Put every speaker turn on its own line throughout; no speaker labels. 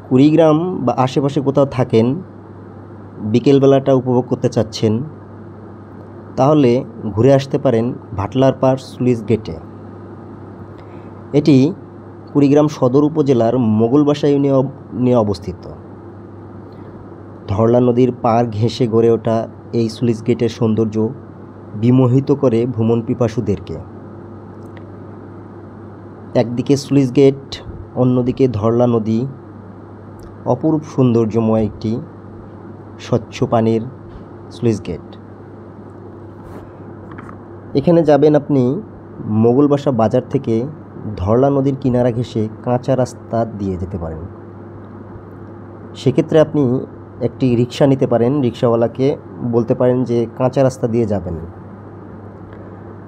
কুড়িগ্রাম বা আশেপাশে কোথাও থাকেন, বিকেলবেলাটা উপভোগ করতে চাচ্ছেন, তাহলে ঘুরে আসতে পারেন ভাটলার পাড় স্লুইস গেটে। এটি কুড়িগ্রাম সদর উপজেলার মোগলবাসা ইউনিয়নে অবস্থিত। ধরলা নদীর পাড় ঘেঁষে গড়ে ওঠা এই স্লুইস গেটের সৌন্দর্য বিমোহিত করে ভ্রমণ পিপাসুদেরকে। একদিকে স্লুইস গেট, অন্যদিকে ধরলা নদী, অপরূপ সৌন্দর্যময় একটি স্বচ্ছ পানির স্লুইস গেট। এখানে যাবেন আপনি মোগলবাসা বাজার থেকে ধরলা নদীর কিনারা ঘেঁষে কাঁচা রাস্তা দিয়ে যেতে পারেন। সেক্ষেত্রে আপনি একটি রিক্সা নিতে পারেন, রিক্সাওয়ালাকে বলতে পারেন যে কাঁচা রাস্তা দিয়ে যাবেন।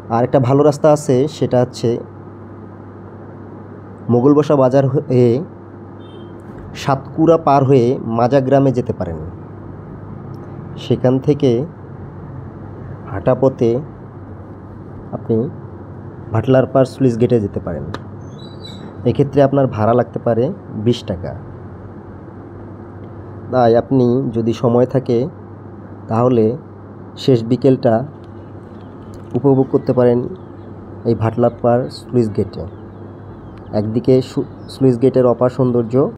আর একটা ভালো রাস্তা আছে, সেটা হচ্ছে মোগলবাসা বাজার হয়ে সাতকুড়া পার হয়ে মাজা গ্রামে যেতে পারেন। সেখান থেকে হাঁটা পথে আপনি ভাটলার পাড় স্লুইস গেটে যেতে পারেন। এক্ষেত্রে আপনার ভাড়া লাগতে পারে 20 টাকা। তাই আপনি যদি সময় থাকে তাহলে শেষ বিকেলটা উপভোগ করতে পারেন এই ভাটলার পাড় স্লুইস গেটে। একদিকে স্লুইস গেটের অপার সৌন্দর্য,